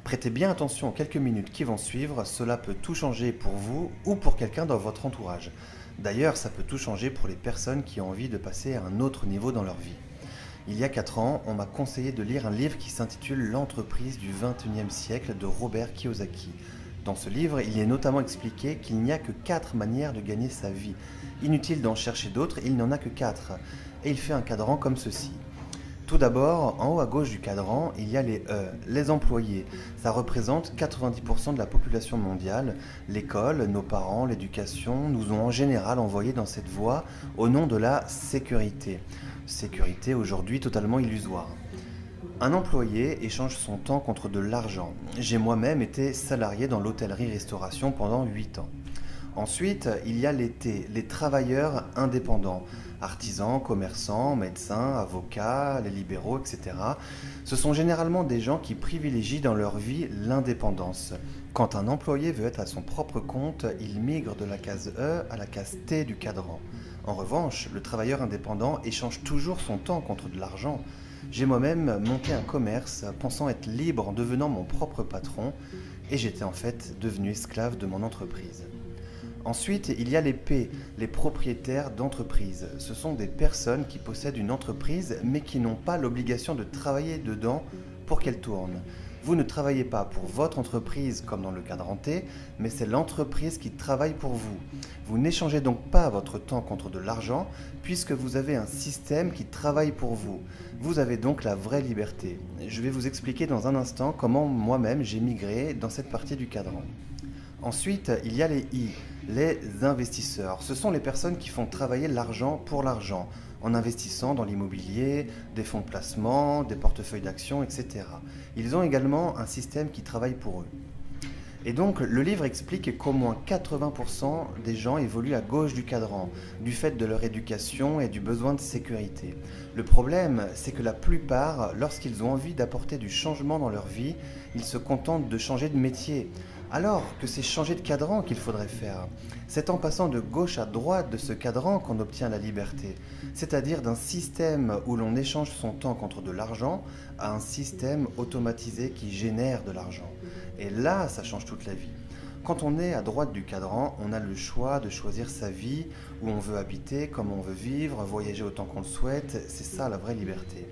Prêtez bien attention aux quelques minutes qui vont suivre, cela peut tout changer pour vous ou pour quelqu'un dans votre entourage. D'ailleurs, ça peut tout changer pour les personnes qui ont envie de passer à un autre niveau dans leur vie. Il y a 4 ans, on m'a conseillé de lire un livre qui s'intitule L'entreprise du XXIe siècle de Robert Kiyosaki. Dans ce livre, il est notamment expliqué qu'il n'y a que 4 manières de gagner sa vie. Inutile d'en chercher d'autres, il n'y en a que 4. Et il fait un cadran comme ceci. Tout d'abord, en haut à gauche du cadran, il y a les E, les employés. Ça représente 90% de la population mondiale. L'école, nos parents, l'éducation nous ont en général envoyés dans cette voie au nom de la sécurité. Sécurité aujourd'hui totalement illusoire. Un employé échange son temps contre de l'argent. J'ai moi-même été salarié dans l'hôtellerie-restauration pendant 8 ans. Ensuite, il y a les T, les travailleurs indépendants, artisans, commerçants, médecins, avocats, les libéraux, etc. Ce sont généralement des gens qui privilégient dans leur vie l'indépendance. Quand un employé veut être à son propre compte, il migre de la case E à la case T du cadran. En revanche, le travailleur indépendant échange toujours son temps contre de l'argent. J'ai moi-même monté un commerce pensant être libre en devenant mon propre patron et j'étais en fait devenu esclave de mon entreprise. Ensuite, il y a les P, les propriétaires d'entreprise. Ce sont des personnes qui possèdent une entreprise mais qui n'ont pas l'obligation de travailler dedans pour qu'elle tourne. Vous ne travaillez pas pour votre entreprise comme dans le cadran T, mais c'est l'entreprise qui travaille pour vous. Vous n'échangez donc pas votre temps contre de l'argent puisque vous avez un système qui travaille pour vous. Vous avez donc la vraie liberté. Je vais vous expliquer dans un instant comment moi-même j'ai migré dans cette partie du cadran. Ensuite, il y a les I, les investisseurs. Ce sont les personnes qui font travailler l'argent pour l'argent, en investissant dans l'immobilier, des fonds de placement, des portefeuilles d'actions, etc. Ils ont également un système qui travaille pour eux. Et donc, le livre explique qu'au moins 80% des gens évoluent à gauche du cadran, du fait de leur éducation et du besoin de sécurité. Le problème, c'est que la plupart, lorsqu'ils ont envie d'apporter du changement dans leur vie, ils se contentent de changer de métier. Alors que c'est changer de cadran qu'il faudrait faire. C'est en passant de gauche à droite de ce cadran qu'on obtient la liberté, c'est-à-dire d'un système où l'on échange son temps contre de l'argent à un système automatisé qui génère de l'argent. Et là, ça change toute la vie. Quand on est à droite du cadran, on a le choix de choisir sa vie, où on veut habiter, comment on veut vivre, voyager autant qu'on le souhaite, c'est ça la vraie liberté.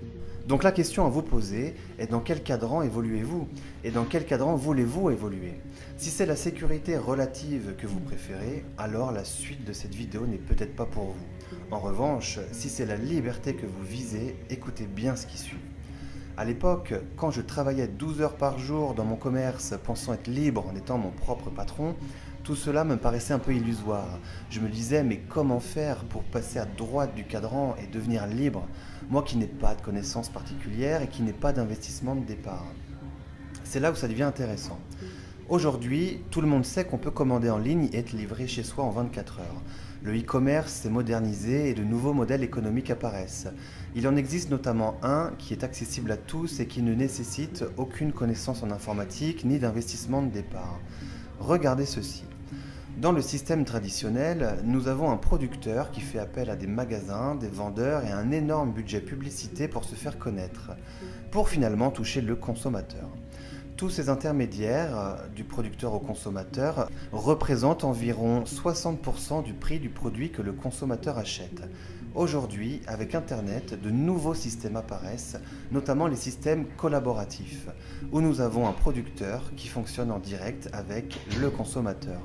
Donc la question à vous poser est dans quel cadran évoluez-vous et dans quel cadran voulez-vous évoluer? Si c'est la sécurité relative que vous préférez, alors la suite de cette vidéo n'est peut-être pas pour vous. En revanche, si c'est la liberté que vous visez, écoutez bien ce qui suit. À l'époque, quand je travaillais 12 heures par jour dans mon commerce pensant être libre en étant mon propre patron, tout cela me paraissait un peu illusoire. Je me disais, mais comment faire pour passer à droite du cadran et devenir libre, moi qui n'ai pas de connaissances particulières et qui n'ai pas d'investissement de départ? C'est là où ça devient intéressant. Aujourd'hui, tout le monde sait qu'on peut commander en ligne et être livré chez soi en 24 heures. Le e-commerce s'est modernisé et de nouveaux modèles économiques apparaissent. Il en existe notamment un qui est accessible à tous et qui ne nécessite aucune connaissance en informatique ni d'investissement de départ. Regardez ceci. Dans le système traditionnel, nous avons un producteur qui fait appel à des magasins, des vendeurs et un énorme budget publicité pour se faire connaître, pour finalement toucher le consommateur. Tous ces intermédiaires, du producteur au consommateur, représentent environ 60% du prix du produit que le consommateur achète. Aujourd'hui, avec Internet, de nouveaux systèmes apparaissent, notamment les systèmes collaboratifs, où nous avons un producteur qui fonctionne en direct avec le consommateur.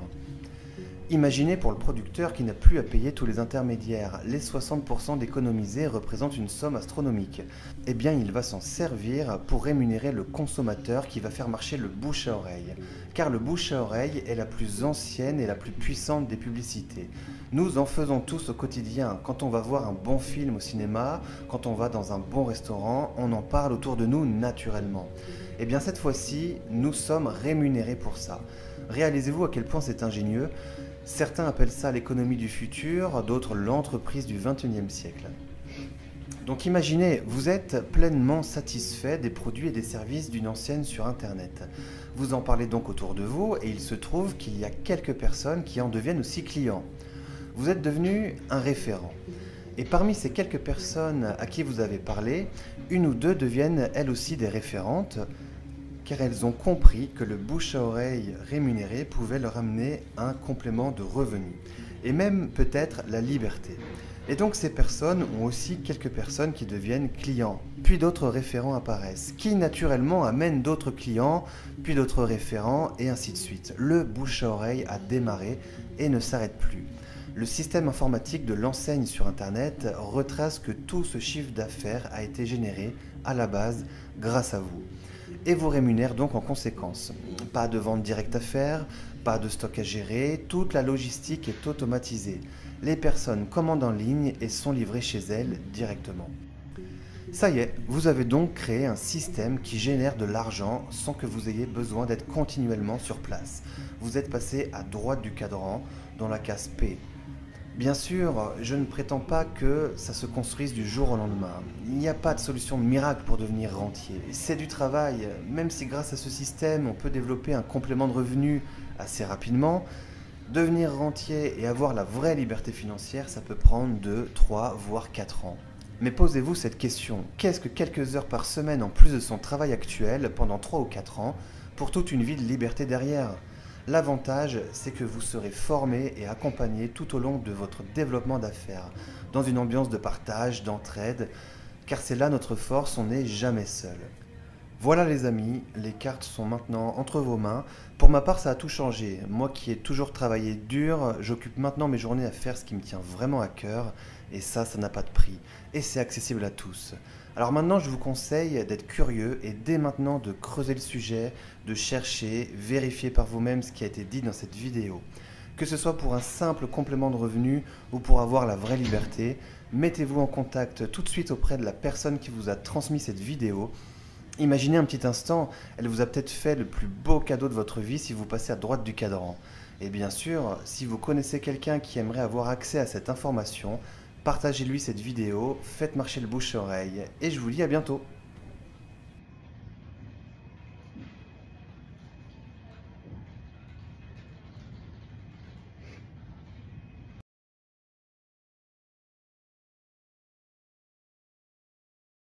Imaginez pour le producteur qui n'a plus à payer tous les intermédiaires. Les 60% d'économisés représentent une somme astronomique. Eh bien, il va s'en servir pour rémunérer le consommateur qui va faire marcher le bouche à oreille. Car le bouche à oreille est la plus ancienne et la plus puissante des publicités. Nous en faisons tous au quotidien. Quand on va voir un bon film au cinéma, quand on va dans un bon restaurant, on en parle autour de nous naturellement. Eh bien, cette fois-ci, nous sommes rémunérés pour ça. Réalisez-vous à quel point c'est ingénieux. Certains appellent ça l'économie du futur, d'autres l'entreprise du XXIe siècle. Donc imaginez, vous êtes pleinement satisfait des produits et des services d'une enseigne sur Internet. Vous en parlez donc autour de vous et il se trouve qu'il y a quelques personnes qui en deviennent aussi clients. Vous êtes devenu un référent. Et parmi ces quelques personnes à qui vous avez parlé, une ou deux deviennent elles aussi des référentes. car elles ont compris que le bouche à oreille rémunéré pouvait leur amener un complément de revenus, et même peut-être la liberté. Et donc ces personnes ont aussi quelques personnes qui deviennent clients, puis d'autres référents apparaissent, qui naturellement amènent d'autres clients, puis d'autres référents, et ainsi de suite. Le bouche à oreille a démarré et ne s'arrête plus. Le système informatique de l'enseigne sur Internet retrace que tout ce chiffre d'affaires a été généré à la base grâce à vous et vous rémunère donc en conséquence. Pas de vente directe à faire, pas de stock à gérer, toute la logistique est automatisée. Les personnes commandent en ligne et sont livrées chez elles directement. Ça y est, vous avez donc créé un système qui génère de l'argent sans que vous ayez besoin d'être continuellement sur place. Vous êtes passé à droite du cadran dans la case P. Bien sûr, je ne prétends pas que ça se construise du jour au lendemain. Il n'y a pas de solution miracle pour devenir rentier. C'est du travail, même si grâce à ce système, on peut développer un complément de revenus assez rapidement. Devenir rentier et avoir la vraie liberté financière, ça peut prendre 2, 3, voire 4 ans. Mais posez-vous cette question, qu'est-ce que quelques heures par semaine en plus de son travail actuel pendant 3 ou 4 ans pour toute une vie de liberté derrière ? L'avantage, c'est que vous serez formé et accompagné tout au long de votre développement d'affaires, dans une ambiance de partage, d'entraide, car c'est là notre force, on n'est jamais seul. Voilà les amis, les cartes sont maintenant entre vos mains. Pour ma part, ça a tout changé. Moi qui ai toujours travaillé dur, j'occupe maintenant mes journées à faire ce qui me tient vraiment à cœur, et ça n'a pas de prix, et c'est accessible à tous. Alors maintenant, je vous conseille d'être curieux et dès maintenant de creuser le sujet, de chercher, vérifier par vous-même ce qui a été dit dans cette vidéo. Que ce soit pour un simple complément de revenu ou pour avoir la vraie liberté, mettez-vous en contact tout de suite auprès de la personne qui vous a transmis cette vidéo. Imaginez un petit instant, elle vous a peut-être fait le plus beau cadeau de votre vie si vous passez à droite du cadran. Et bien sûr, si vous connaissez quelqu'un qui aimerait avoir accès à cette information, partagez-lui cette vidéo, faites marcher le bouche-oreille et je vous dis à bientôt.